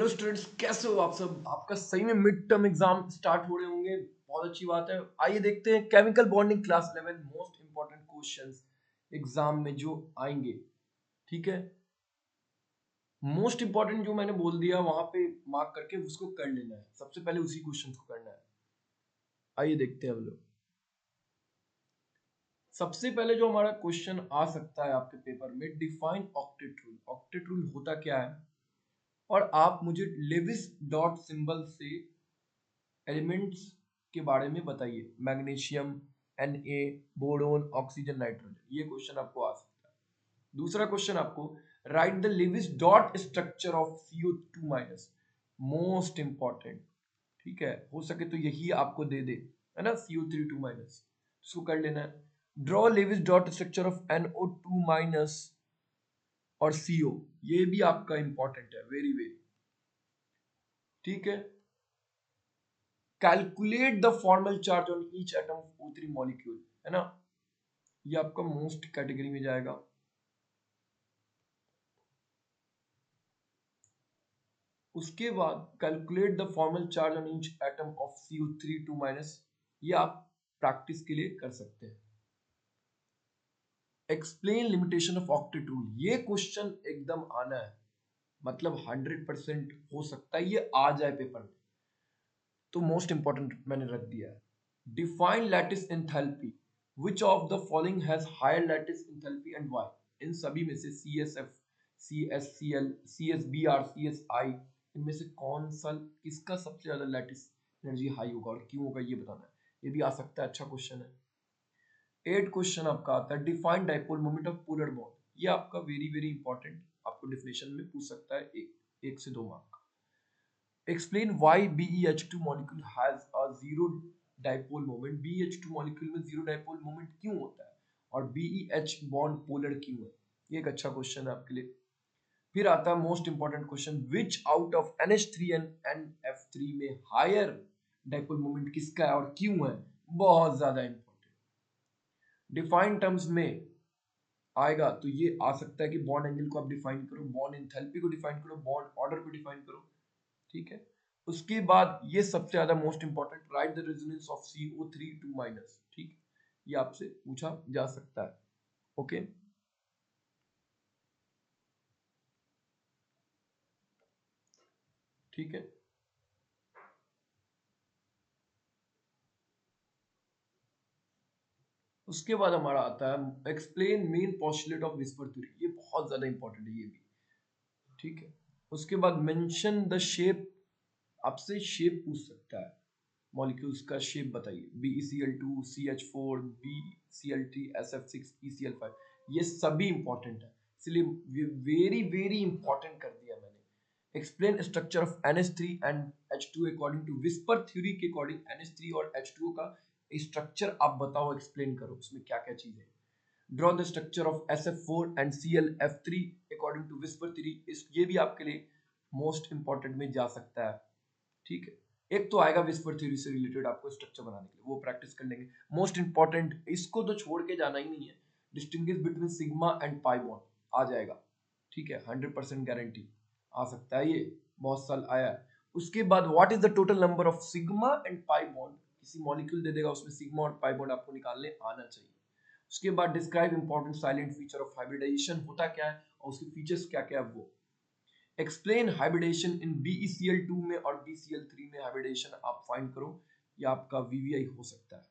Hello students, कैसे हो आप सब। आपका सही में मिड टर्म एग्जाम स्टार्ट हो रहे होंगे, बहुत अच्छी बात है। आइए देखते हैं chemical bonding class 11 most important questions exam में जो आएंगे। ठीक है, मोस्ट इंपॉर्टेंट जो मैंने बोल दिया वहां पे मार्क करके उसको कर लेना है। सबसे पहले उसी क्वेश्चन को करना है। आइए देखते हैं हम लोग। सबसे पहले जो हमारा क्वेश्चन आ सकता है आपके पेपर में, define octet rule. Octet rule होता क्या है, और आप मुझे लेविस डॉट सिंबल से एलिमेंट्स के बारे में बताइए। Magnesium, Na, boron, oxygen, nitrogen. ये क्वेश्चन आपको आ सकता है। दूसरा क्वेश्चन आपको, write the Lewis dot structure of CO2 minus. Most important, ठीक है, हो सके तो यही आपको दे दे, है ना, CO3 माइनस, इसको कर लेना है। Draw Lewis dot structure of NO2 minus और CO, ये भी आपका इंपॉर्टेंट है, वेरी वेरी, ठीक है। Calculate the formal charge on each atom of O3 molecule, है ना, ये आपका मोस्ट कैटेगरी में जाएगा। उसके बाद calculate the formal charge on each atom of CO3 minus, ये आप प्रैक्टिस के लिए कर सकते हैं। Explain limitation of octet rule, ये क्वेश्चन एकदम आना है, मतलब 100% हो सकता है ये आ जाए पेपर में, तो मोस्ट इंपॉर्टेंट मैंने रख दिया है। Define lattice enthalpy, which of the following has higher lattice enthalpy and why. इन सभी में से CSF, CSCl, CSBr, CSI, इनमें से कौन सा, किसका सबसे ज्यादा लैटिस एनर्जी हाई होगा और क्यों होगा, ये बताना है। ये भी आ सकता है, अच्छा क्वेश्चन है। 8 क्वेश्चन आपका आता है, define dipole moment of polar bond. ये आपका वेरी वेरी इंपॉर्टेंट, आपको डिफिनेशन में पूछ सकता है, एक से 2 mark. Explain why BeH2 molecule has a zero dipole moment। BeH2 molecule में zero dipole moment क्यों होता है, और BeH bond polar क्यों है, ये एक अच्छा क्वेश्चन है आपके लिए। फिर आता है most important question, which out of NH3 and NF3 में हायर डाइपोल मोमेंट किसका है और क्यों है, बहुत ज्यादा इंपॉर्टेंट। डिफाइन टर्म्स में आएगा तो ये आ सकता है कि बॉन्ड एंगल को आप डिफाइन करो, बॉन्ड एंथैल्पी को डिफाइन करो, बॉन्ड ऑर्डर को डिफाइन करो, ठीक है। उसके बाद ये सबसे ज्यादा most important, right the resonance of CO3 minus, ठीक, ये आपसे पूछा जा सकता है। ओके, ठीक है। उसके बाद हमारा आता है, explain main postulate of whisper theory. ये बहुत ज्यादा इंपॉर्टेंट है ये भी, ठीक है। उसके बाद मेंशन द शेप, आपसे शेप पूछ सकता है, मॉलिक्यूल्स का शेप बताइए। BeCl2, CH4, BCl3, SF6, ECl5, ये सभी इंपॉर्टेंट है, इसलिए वेरी वेरी इंपॉर्टेंट कर दिया मैंने। Explain structure of NH3 and H2 according to VSEPR theory के अकॉर्डिंग NH3 और H2O का स्ट्रक्चर आप बताओ, एक्सप्लेन करो उसमें क्या क्या चीजें। Draw the structure of SF4 and ClF3 according to VSEPR theory, ये भी आपके लिए मोस्ट इंपॉर्टेंट में जा सकता है, ठीक है। एक तो आएगा विस्पर थ्योरी से रिलेटेड आपको स्ट्रक्चर बनाने के लिए, वो प्रैक्टिस कर लेंगे। मोस्ट इंपॉर्टेंट, इसको तो छोड़ के जाना ही नहीं है, distinguish between sigma and pi bond आ जाएगा, ठीक है, 100% गारंटी आ सकता है, ये बहुत साल आया है। उसके बाद what is the total number of sigma and pi bond, किसी मॉलिक्यूल दे देगा उसमें सिग्मा और पाई बॉन्ड आपको निकालने आना चाहिए। उसके बाद describe important salient feature of hybridization, होता क्या है और उसके फीचर्स क्या क्या है वो। एक्सप्लेन हाइब्रिडेशन इन BeCl2 में और BCl3 में हाइब्रिडेशन आप फाइंड करो, या आपका VVI हो सकता है।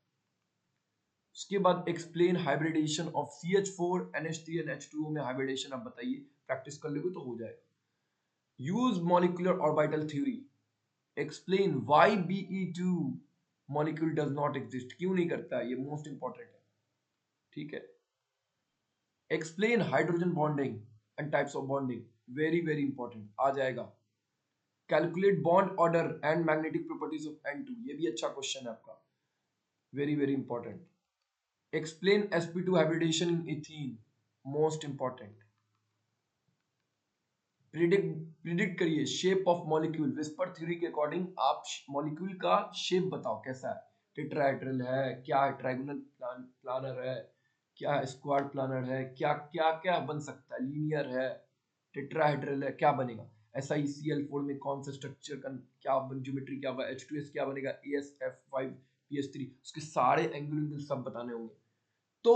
उसके बाद explain hybridisation of CH4, NH3 and H2O में हाइब्रिडेशन आप बताइए, प्रैक्टिस कर लोगे तो हो जाएगा। Use molecular orbital theory, explain why Be2 molecule does not exist, क्यों नहीं करता है, ये मोस्ट इंपॉर्टेंट है, ठीक है। Explain hydrogen bonding and types of bonding, very very important आ जाएगा। Calculate bond order and magnetic properties of N2, ये भी अच्छा क्वेश्चन है आपका, very very important. Explain sp2 hybridisation in ethene, most important. Predict करिए shape of molecule, VSEPR theory के according आप मॉलिक्यूल का शेप बताओ कैसा है, टेट्राहेड्रल है, क्या है, ट्राइगोनल प्लानर है, क्या स्क्वाड प्लानर है, क्या क्या क्या बन सकता है, लीनियर है, टेट्राहेड्रल है, क्या बनेगा। SiCl4 में कौन सा स्ट्रक्चर का क्या ज्योमेट्री क्या होगा, H2S क्या बनेगा, AsF5PH3, उसके सारे एंगल सब बताने होंगे। तो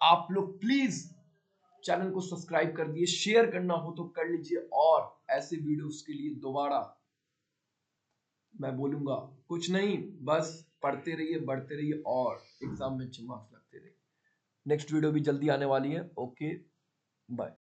आप लोग प्लीज चैनल को सब्सक्राइब कर दिए, शेयर करना हो तो कर लीजिए, और ऐसे वीडियोस के लिए दोबारा मैं बोलूंगा कुछ नहीं, बस पढ़ते रहिए, बढ़ते रहिए, और एग्जाम में अच्छे मार्क्स लगते रहिए। नेक्स्ट वीडियो भी जल्दी आने वाली है। Okay, bye.